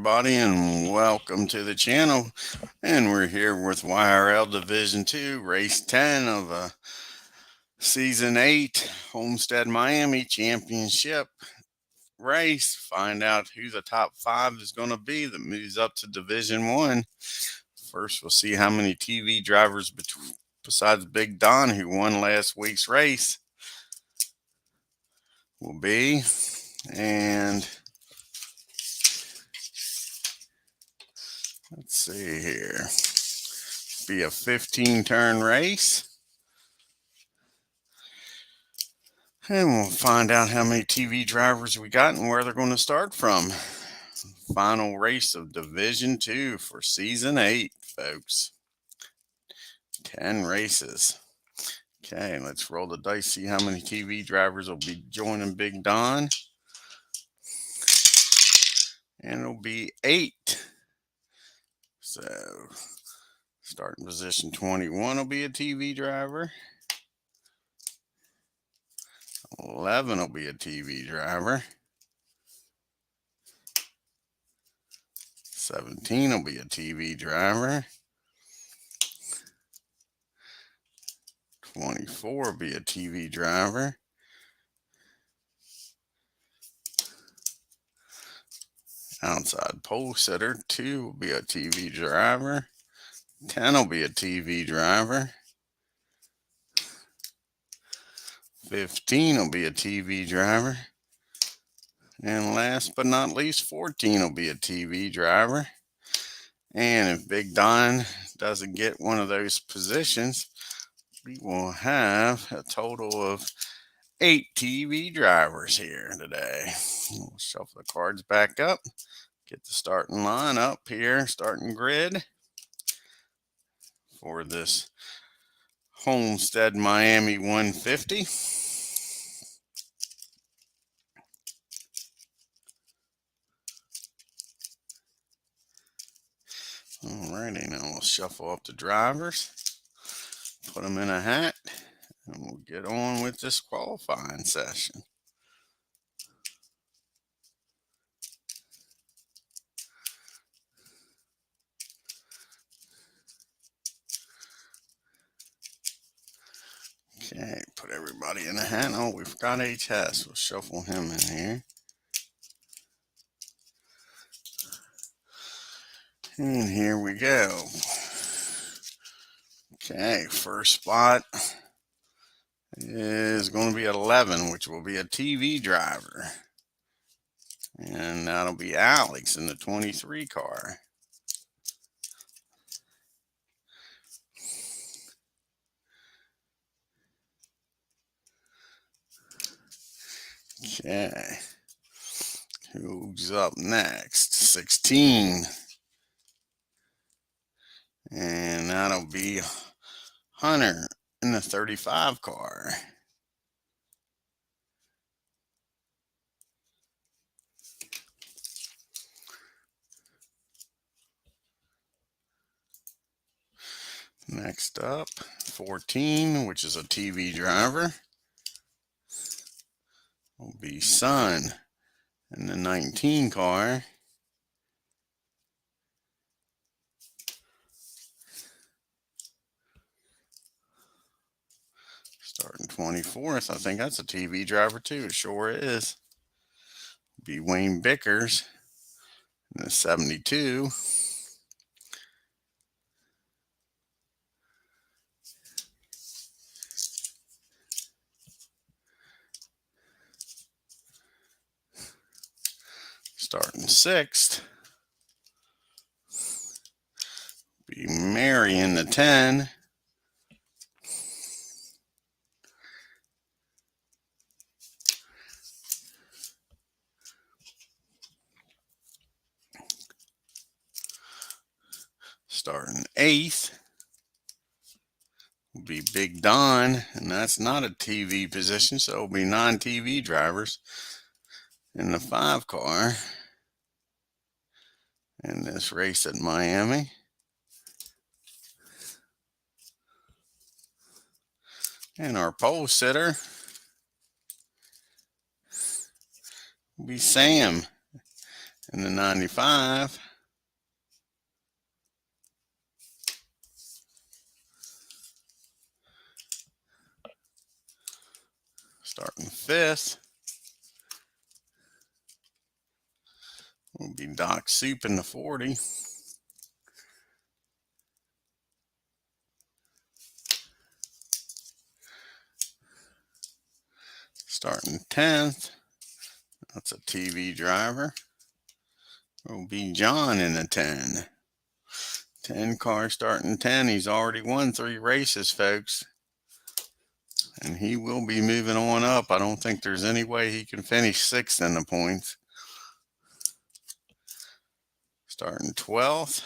everybody, and welcome to the channel. And we're here with Yrl Division 2, Race 10 of Season 8 Homestead Miami Championship race. Find out who the top 5 is going to be that moves up to Division 1. First, we'll see how many TV drivers besides Big Don, who won last week's race, will be. And let's see here. Be a 15-turn race. And we'll find out how many TV drivers we got and where they're going to start from. Final race of Division 2 for Season 8, folks. 10 races. Okay, let's roll the dice, see how many TV drivers will be joining Big Don. And it'll be 8. So, starting position 21 will be a TV driver. 11 will be a TV driver. 17 will be a TV driver. 24 will be a TV driver. Outside pole sitter 2 will be a TV driver. 10 will be a TV driver. 15 will be a TV driver. And last but not least, 14 will be a TV driver. And if Big Don doesn't get one of those positions, we will have a total of 8 TV drivers here today. We'll shuffle the cards back up, get the starting line up here, starting grid for this Homestead Miami 150. Alrighty, now we'll shuffle up the drivers, put them in a hat, and we'll get on with this qualifying session. Okay, put everybody in a hat. Oh, we forgot HS. We'll shuffle him in here. And here we go. Okay, first spot is going to be 11, which will be a TV driver. And that'll be Alex in the 23 car. Okay. Who's up next? 16. And that'll be Hunter in the 35 car. Next up, 14, which is a TV driver, will be Son in the 19 car. Starting 24th, I think that's a TV driver too. It sure is. Be Wayne Bickers in the 72. Starting 6th, be Mary in the 10. Starting 8th will be Big Don, and that's not a TV position, so it'll be non-TV drivers in the 5 car in this race at Miami. And our pole sitter will be Sam in the 95. Starting 5th will be Doc Soup in the 40. Starting 10th, that's a TV driver, will be John in the 10. 10 car starting 10. He's already won 3 races, folks. And he will be moving on up. I don't think there's any way he can finish 6th in the points. Starting 12th,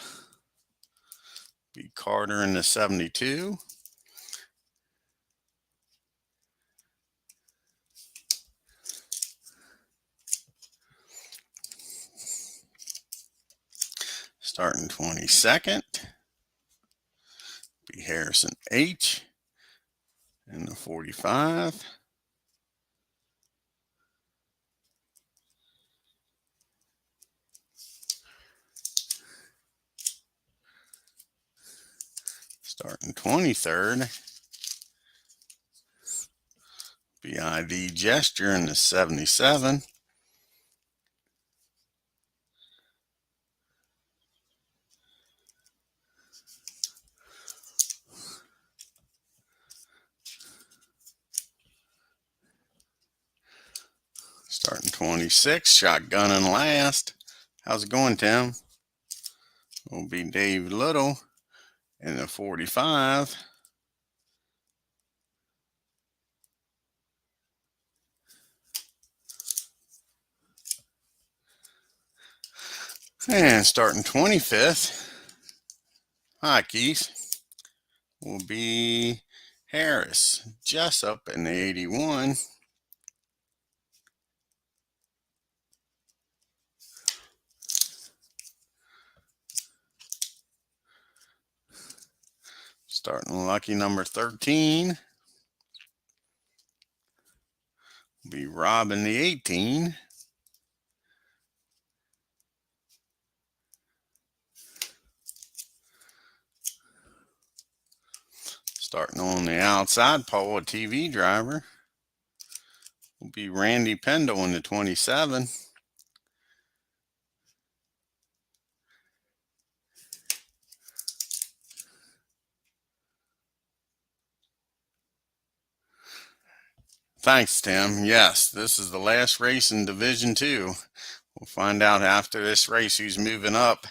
be Carter in the 72. Starting 22nd, be Harrison H in the 45. Starting 23rd, be ID Gesture in the 77. Starting 26, Shotgun and last. How's it going, Tim? Will be Dave Little in the 45. And starting 25th, hi Keith, will be Harris Jessup in the 81. Starting lucky number 13, will be Rob in the 18. Starting on the outside pole, a TV driver, will be Randy Pendle in the 27. Thanks, Tim. Yes, this is the last race in Division 2. We'll find out after this race who's moving up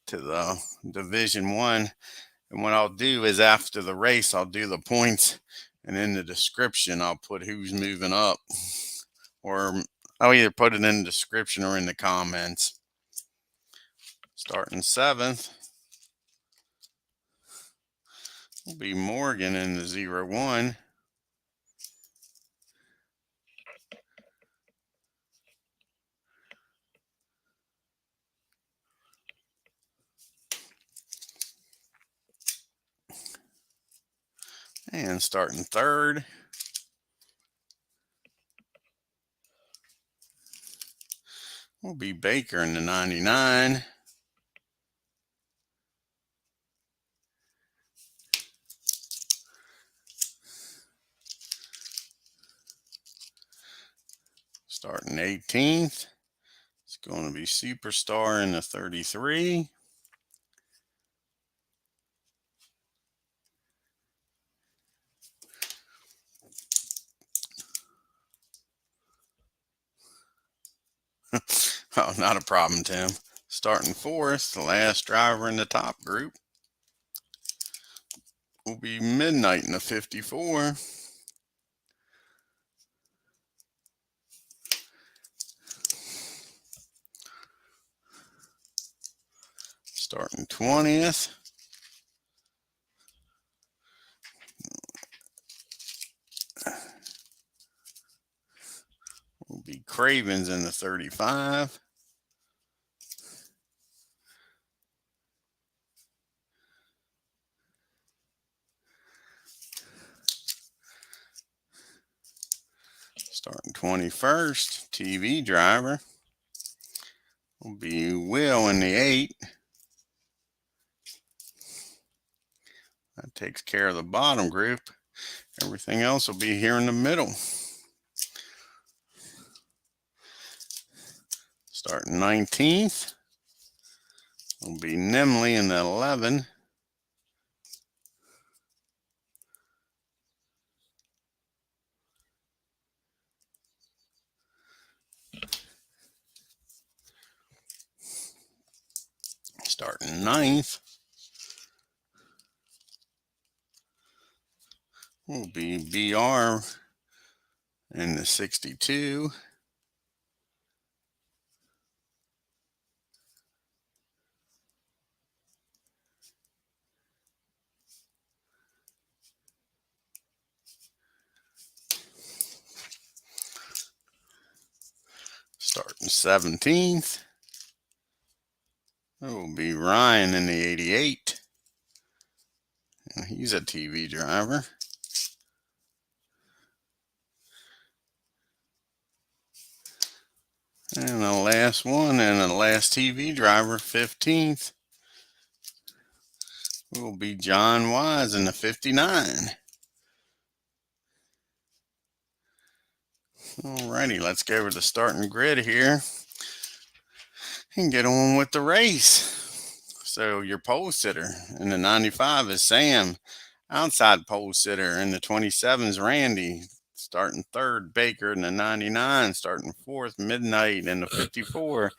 to the Division 1. And what I'll do is after the race, I'll do the points, and in the description, I'll put who's moving up. Or I'll either put it in the description or in the comments. Starting 7th will be Morgan in the 01. And starting 3rd will be Baker in the 99. Starting 18th, it's going to be Superstar in the 33. Oh, not a problem, Tim. Starting 4th, the last driver in the top group will be Midnight in the 54. Starting 20th will be Cravens in the 35. Starting 21st, TV driver will be Will in the 8. That takes care of the bottom group. Everything else will be here in the middle. Starting 19th will be NIEMELA in the 11. Starting 9th will be BR in the 62. Starting 17th, it will be Ryan in the 88. And he's a TV driver. And the last one, and the last TV driver, 15th, will be John Wise in the 59. Alrighty, let's go over the starting grid here and get on with the race. So your pole sitter in the 95 is Sam. Outside pole sitter in the 27 is Randy. Starting 3rd, Baker in the 99. Starting 4th, Midnight in the 54.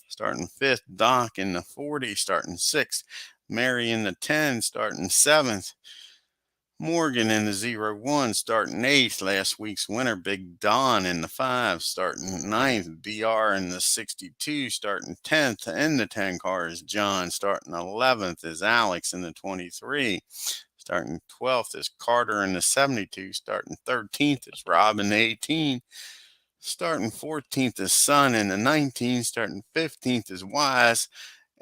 Starting 5th, Doc in the 40. Starting 6th, Mary in the 10. Starting 7th, Morgan in the 01, starting 8th. Last week's winner, Big Don in the 5, starting 9th. BR in the 62, starting 10th. In the 10 car is John. Starting 11th is Alex in the 23. Starting 12th is Carter in the 72. Starting 13th is Rob in the 18. Starting 14th is Son in the 19. Starting 15th is Wise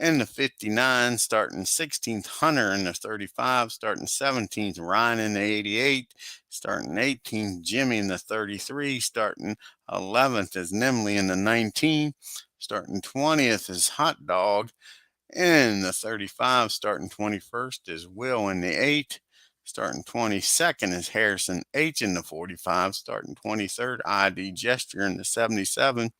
in the 59, starting 16th, Hunter in the 35, starting 17th, Ryan in the 88, starting 18th, Jimmy in the 33, starting 11th is NIEMELA in the 19, starting 20th is Hot Dog in the 35, starting 21st is Will in the 8, starting 22nd is Harrison H in the 45, starting 23rd, ID Gesture in the 77,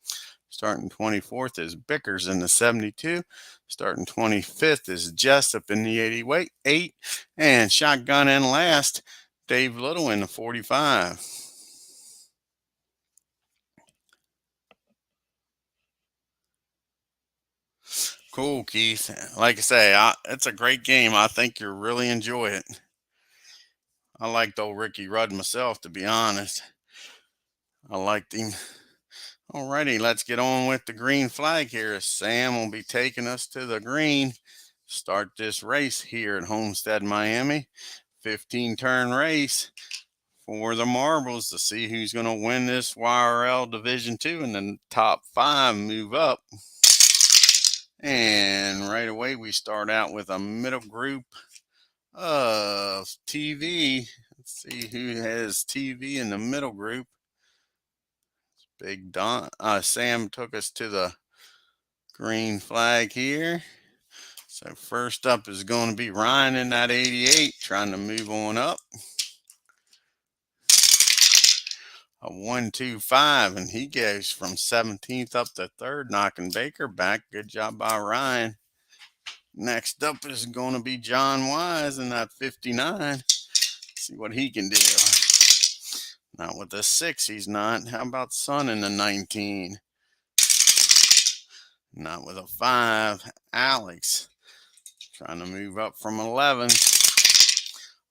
starting 24th is Bickers in the 72. Starting 25th is Jessup in the 88. And shotgun in last, Dave Little in the 45. Cool, Keith. Like I say, it's a great game. I think you'll really enjoy it. I liked old Ricky Rudd myself, to be honest. I liked him. Alrighty, let's get on with the green flag here. Sam will be taking us to the green. Start this race here at Homestead, Miami. 15-turn race for the marbles to see who's going to win this YRL Division 2, and then top 5 move up. And right away we start out with a middle group of TV. Let's see who has TV in the middle group. Big Don. Sam took us to the green flag here. So first up is going to be Ryan in that 88, trying to move on up. A 1-2-5, and he goes from 17th up to 3rd, knocking Baker back. Good job by Ryan. Next up is going to be John Wise in that 59. See what he can do. Not with a 6, he's not. How about Son in the 19? Not with a 5. Alex trying to move up from 11.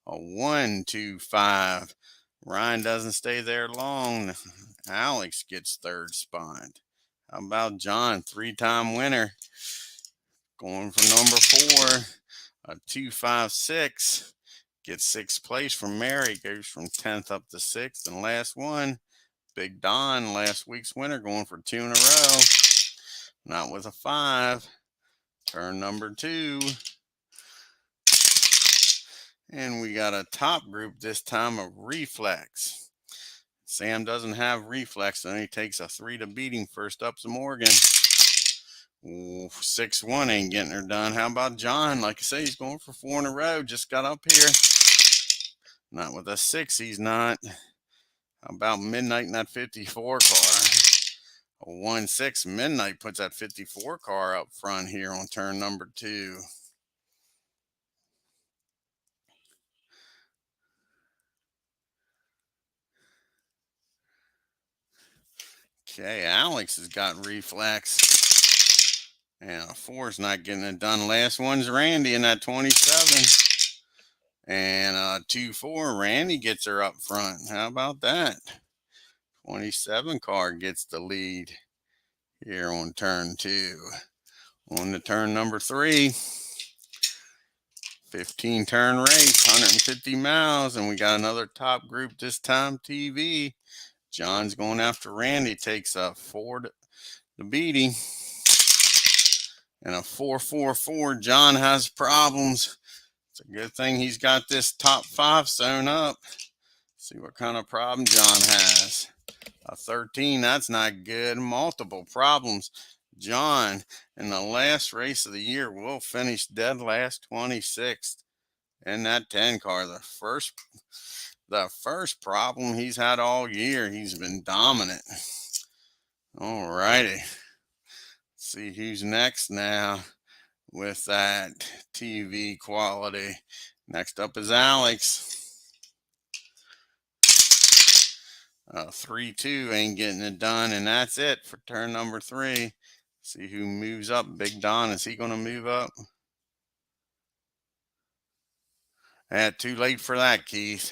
A 1-2-5. Ryan doesn't stay there long. Alex gets 3rd spot. How about John, 3-time winner? Going for number 4. A 2-5-6. Gets 6th place from Mary. Goes from 10th up to 6th. And last one, Big Don, last week's winner, going for 2 in a row. Not with a 5. Turn number 2. And we got a top group this time of Reflex. Sam doesn't have Reflex, and he takes a 3 to beat him. First up's Morgan. Ooh, 6-1 ain't getting her done. How about John? Like I say, he's going for 4 in a row. Just got up here. Not with a 6, he's not. How about Midnight in that 54 car? A 1-6 Midnight puts that 54 car up front here on turn number 2. Okay, Alex has got reflex. And a 4's not getting it done. Last one's Randy in that 27. And 2-4, Randy gets her up front. How about that? 27 car gets the lead here on turn 2. On to turn number 3. 15 turn race, 150 miles, and we got another top group this time, TV. John's going after Randy, takes a 4 to beat him. And a 4-4-4. John has problems. It's a good thing he's got this top 5 sewn up. See what kind of problem John has. A 13, that's not good. Multiple problems. John, in the last race of the year, will finish dead last, 26th in that 10 car. The first problem he's had all year. He's been dominant. All righty. See who's next now with that TV quality. Next up is Alex. 3-2 ain't getting it done, and that's it for turn number 3. See who moves up. Big Don, is he going to move up? Too late for that, Keith.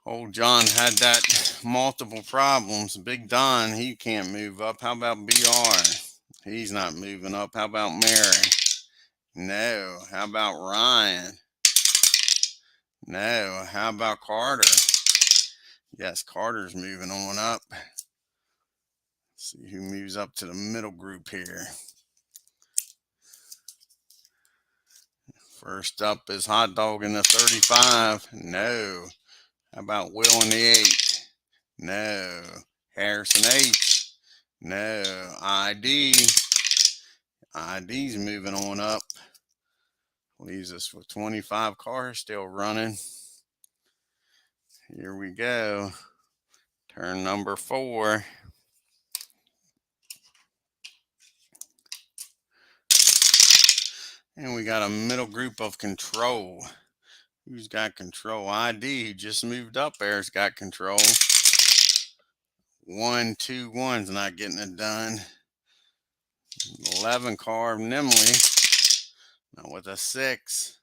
Old John had that multiple problems. Big Don, he can't move up. How about BR? He's not moving up. How about Mary? No. How about Ryan? No. How about Carter? Yes, Carter's moving on up. See who moves up to the middle group here. First up is Hot Dog in the 35. No. How about Will in the 8? No. Harrison H? No. ID. ID's moving on up. Leaves us with 25 cars still running. Here we go. Turn number 4. And we got a middle group of control. Who's got control? ID, who just moved up there's got control. 1-2-1's not getting it done. 11 car of NIEMELA. Now with a 6.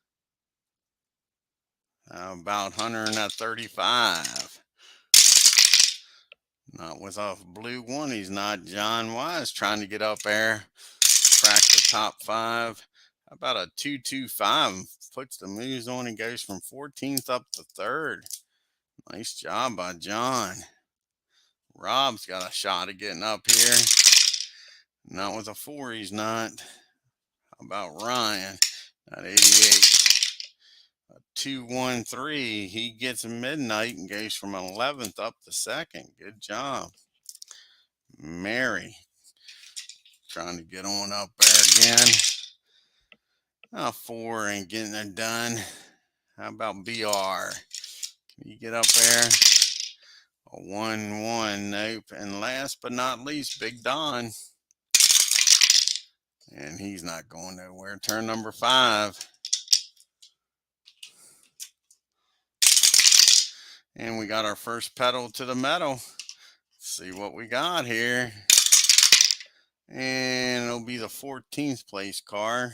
How about Hunter in that 35? Not with a blue 1, he's not. John Wise trying to get up there. Crack the top 5. How about a 2-2-5? Puts the moves on and goes from 14th up to 3rd. Nice job by John. Rob's got a shot at getting up here. Not with a 4, he's not. How about Ryan at 88? A 2-1-3. He gets Midnight and goes from 11th up to 2nd. Good job. Mary trying to get on up there again. 4 ain't getting it done. How about BR? Can you get up there? A 1-1, nope. And last but not least, Big Don. And he's not going nowhere. Turn number 5. And we got our first pedal to the metal. Let's see what we got here. And it'll be the 14th place car.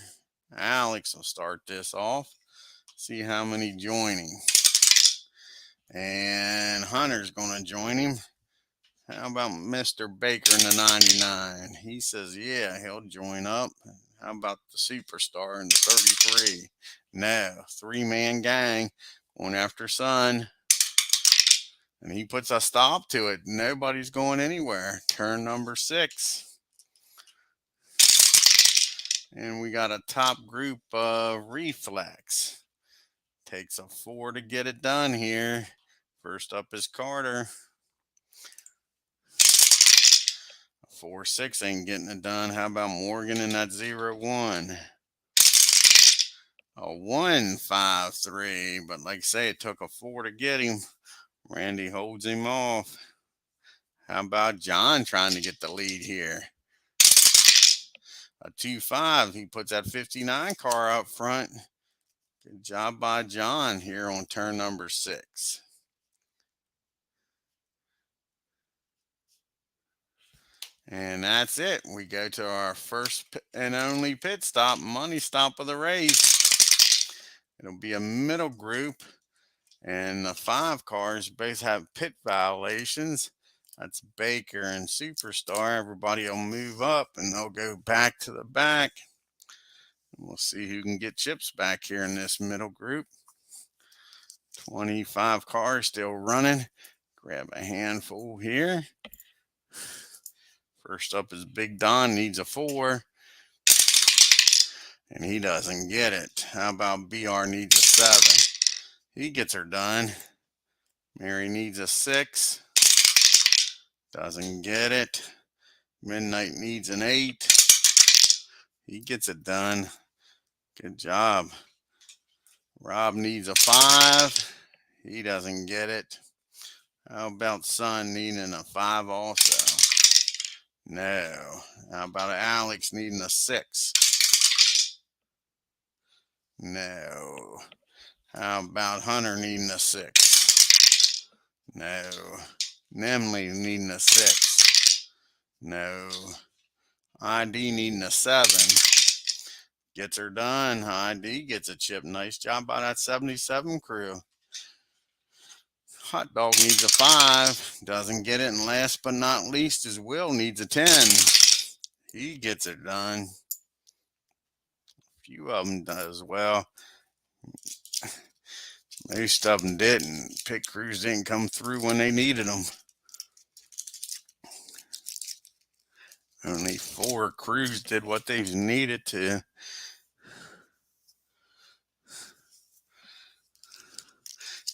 Alex will start this off. See how many joining. And Hunter's going to join him. How about Mr. Baker in the 99? He says, yeah, he'll join up. How about the Superstar in the 33? No, 3-man gang going after Son. And he puts a stop to it. Nobody's going anywhere. Turn number 6. And we got a top group of Reflex. Takes a 4 to get it done here. First up is Carter. 4-6 ain't getting it done. How about Morgan in that 0-1? A 1-5-3, but like I say, it took a 4 to get him. Randy holds him off. How about John trying to get the lead here? A 2-5. He puts that 59 car up front. Good job by John here on turn number 6. And that's it. We go to our first and only pit stop, money stop of the race. It'll be a middle group, and the 5 cars both have pit violations. That's Baker and Superstar. Everybody will move up, and they'll go back to the back. We'll see who can get chips back here in this middle group. 25 cars still running. Grab a handful here. First up is Big Don, needs a 4. And he doesn't get it. How about BR needs a 7? He gets her done. Mary needs a 6. Doesn't get it. Midnight needs an 8. He gets it done. Good job. Rob needs a 5. He doesn't get it. How about Son needing a 5 also? No. How about Alex needing a 6? No. How about Hunter needing a 6? No. Nemley needing a 6? No. ID needing a 7. Gets her done. ID gets a chip. Nice job by that 77 crew. Hot Dog needs a 5. Doesn't get it. And last but not least is Will needs a 10. He gets it done. A few of them does well. Most of them didn't. Pit crews didn't come through when they needed them. Only 4 crews did what they needed to.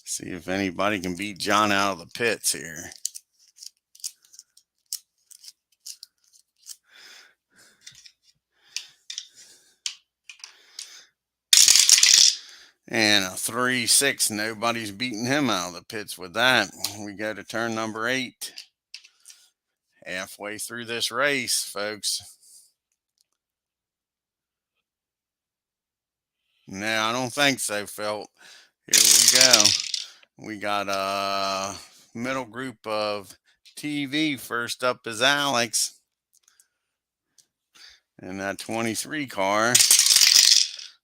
See if anybody can beat John out of the pits here. And a 3-6. Nobody's beating him out of the pits with that. We go to turn number 8. Halfway through this race, folks. No, I don't think so, Phil. Here we go. We got a middle group of TV. First up is Alex. And that 23 car.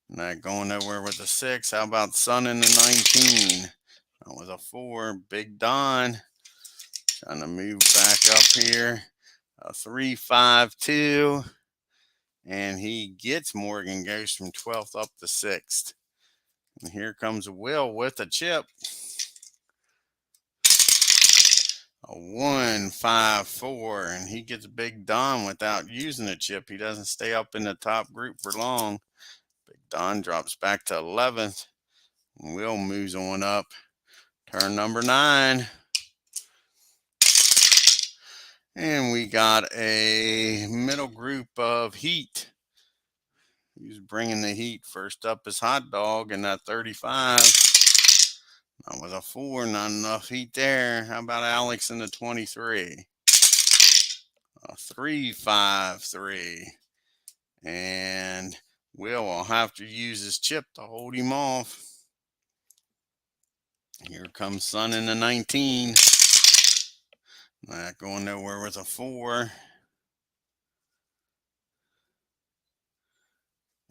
Not going nowhere with a 6. How about Son in the 19? That was a 4. Big Don. Trying to move back up here. A 3-5-2. And he gets Morgan, goes from 12th up to 6th. And here comes Will with a chip. A 1-5-4. And he gets Big Don without using a chip. He doesn't stay up in the top group for long. Big Don drops back to 11th. Will moves on up. Turn number 9. And we got a middle group of Heat. Who's bringing the heat? First up is Hot Dog in that 35. That was a 4. Not enough heat there. How about Alex in the 23? A 3-5-3. And Will have to use his chip to hold him off. Here comes Son in the 19. Not going nowhere with a 4.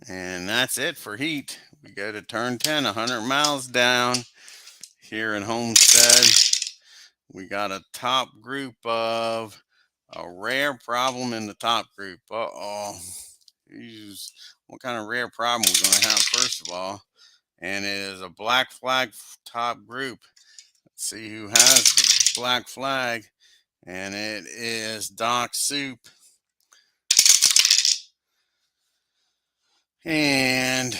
And that's it for heat. We go to turn 10, 100 miles down here in Homestead. We got a top group of a rare problem in the top group. Uh-oh. What kind of rare problem we're going to have first of all? And it is a black flag top group. Let's see who has the black flag. And it is Doc Soup. And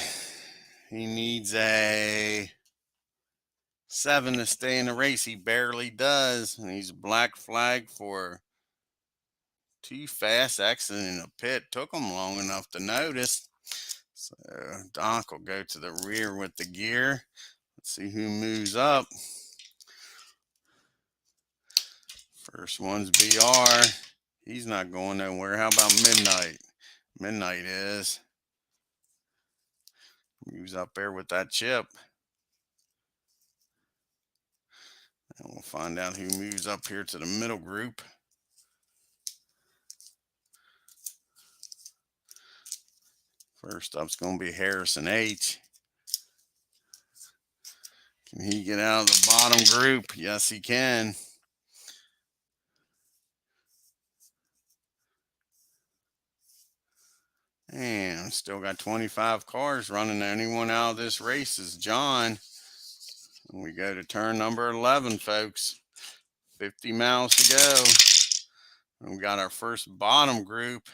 he needs a 7 to stay in the race. He barely does. And he's a black flag for too fast exiting the pit. Took him long enough to notice. So Doc will go to the rear with the gear. Let's see who moves up. First one's BR. He's not going nowhere. How about Midnight? Midnight is. Moves up there with that chip. And we'll find out who moves up here to the middle group. First up's going to be Harrison H. Can he get out of the bottom group? Yes, he can. And still got 25 cars running. Anyone out of this race is John. And we go to turn number 11, folks. 50 miles to go. And we got our first bottom group.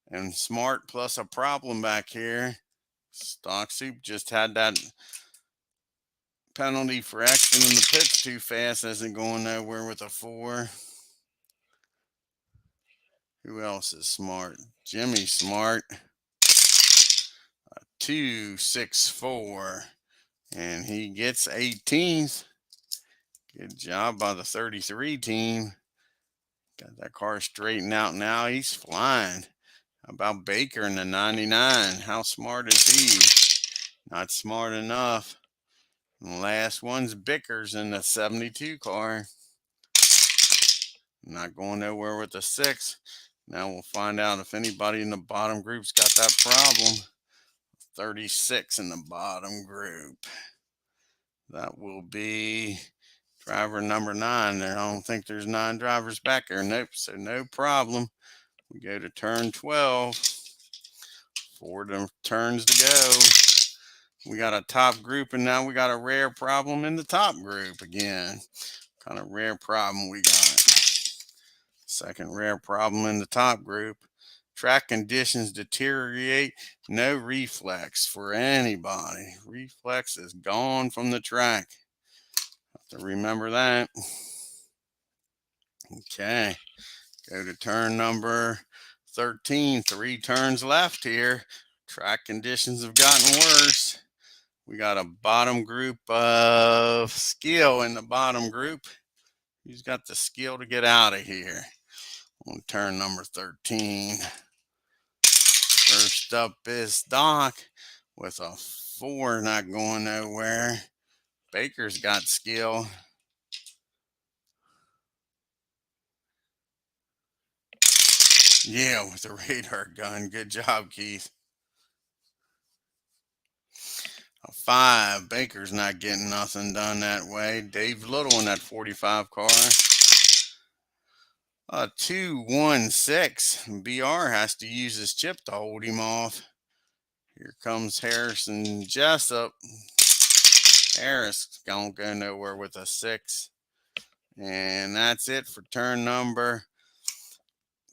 And Smart plus a problem back here. Stock Soup just had that penalty for exiting the pits too fast. Isn't going nowhere with a 4. Who else is smart? Jimmy Smart. 264. And he gets 18th. Good job by the 33 team. Got that car straightened out now. He's flying. How about Baker in the 99? How smart is he? Not smart enough. And the last one's Bickers in the 72 car. Not going nowhere with the 6. Now we'll find out if anybody in the bottom group's got that problem. 36 in the bottom group. That will be driver number 9 there. I don't think there's 9 drivers back there. Nope, so no problem. We go to turn 12. 4 turns to go. We got a top group, and now we got a rare problem in the top group again. Kind of rare problem we got. Second rare problem in the top group. Track conditions deteriorate. No reflex for anybody. Reflex is gone from the track. Have to remember that. Okay. Go to turn number 13. 3 turns left here. Track conditions have gotten worse. We got a bottom group of skill in the bottom group. Who's got the skill to get out of here? On turn number 13. First up is Doc with a 4, not going nowhere. Baker's got skill. Yeah, with the radar gun. Good job, Keith. A 5. Baker's not getting nothing done that way. Dave Little in that 45 car. A 216. BR has to use his chip to hold him off. Here comes Harrison Jessup. Harris don't go nowhere with a 6. And that's it for turn number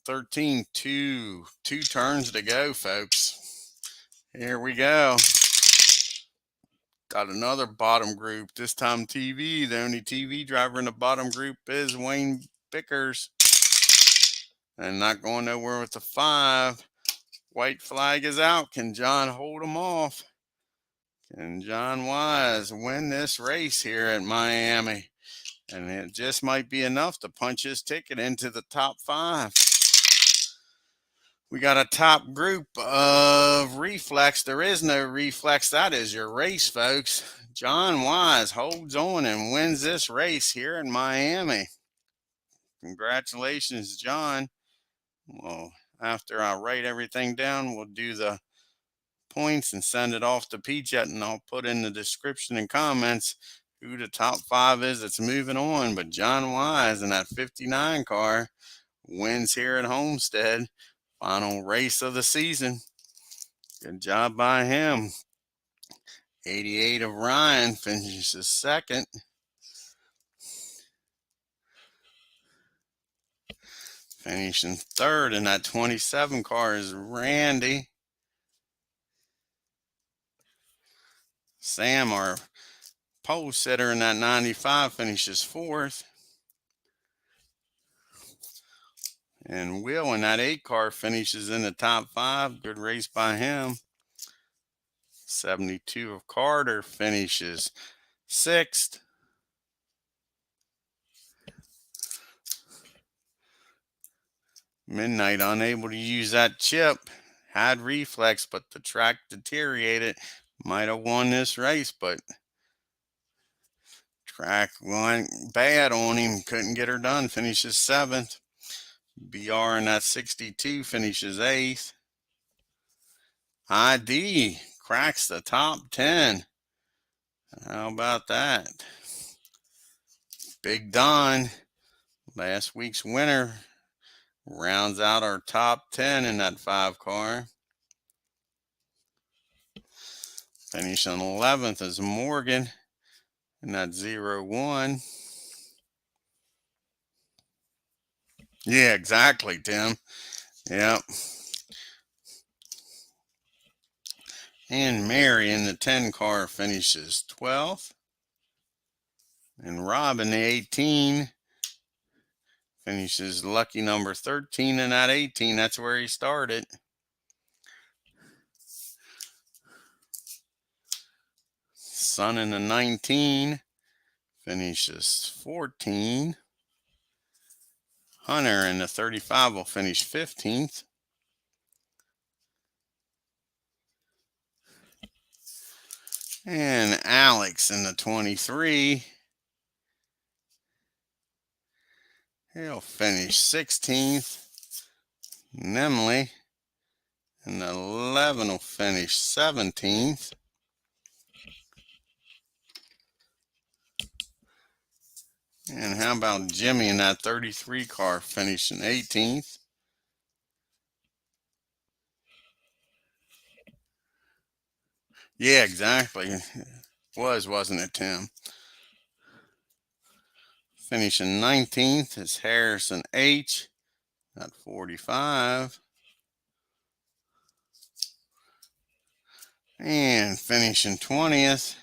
13. Two turns to go, folks. Here we go. Got another bottom group. This time TV. The only TV driver in the bottom group is Wayne Bickers. And not going nowhere with the 5. White flag is out. Can John hold him off? Can John Wise win this race here at Miami? And it just might be enough to punch his ticket into the top 5. We got a top group of reflex. There is no reflex. That is your race, folks. John Wise holds on and wins this race here in Miami. Congratulations, John. Well, after I write everything down, we'll do the points and send it off to Peachette, and I'll put in the description and comments who the top 5 is that's moving on. But John Wise in that 59 car wins here at Homestead. Final race of the season. Good job by him. 88 of Ryan finishes second. Finishing third in that 27 car is Randy. Sam, our pole sitter in that 95, finishes 4th. And Will in that 8 car finishes in the top 5. Good race by him. 72 of Carter finishes 6th. Midnight unable to use that chip. Had reflex, but the track deteriorated. Might have won this race, but track went bad on him. Couldn't get her done. Finishes 7th. BR in that 62 finishes 8th. ID cracks the top 10. How about that? Big Don, last week's winner, rounds out our top 10 in that 5 car. Finishing 11th is Morgan in that 01. Yeah, exactly, Tim. Yep. And Mary in the 10 car finishes 12th. And Rob in the 18 finishes lucky number 13 in that 18. That's where he started. Son in the 19 finishes 14. Hunter in the 35 will finish 15th. And Alex in the 23, he'll finish 16th. NIEMELA in the 11 will finish 17th. And how about Jimmy in that 33 car finishing 18th? Yeah, exactly. Wasn't it, Tim? Finishing 19th is Harrison H. at 45. And finishing 20th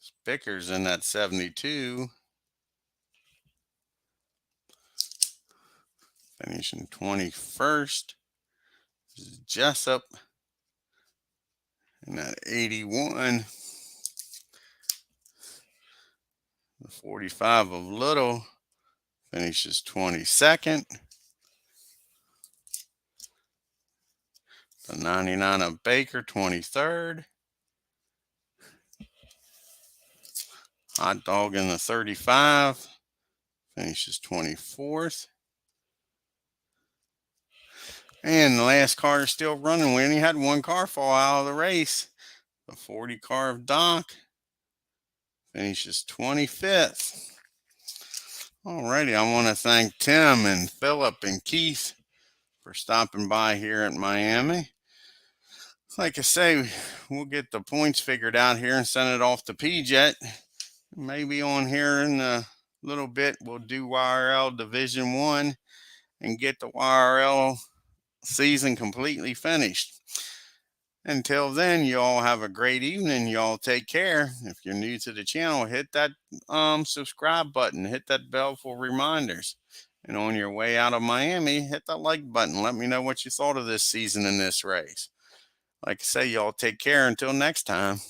is Bickers in that 72. Finishing 21st is Jessup in that 81. The 45 of Little finishes 22nd. The 99 of Baker, 23rd. Hot Dog in the 35 finishes 24th. And the last car is still running. We only had one car fall out of the race. The 40 car of Doc finishes 25th. Alrighty, I want to thank Tim and Philip and Keith for stopping by here at Miami. Like I say, we'll get the points figured out here and send it off to PJet. Maybe on here in a little bit, we'll do YRL Division 1 and get the YRL season completely finished. Until then, you all have a great evening. You all take care. If you're new to the channel, hit that subscribe button. Hit that bell for reminders. And on your way out of Miami, hit that like button. Let me know what you thought of this season and this race. Like I say, y'all take care until next time.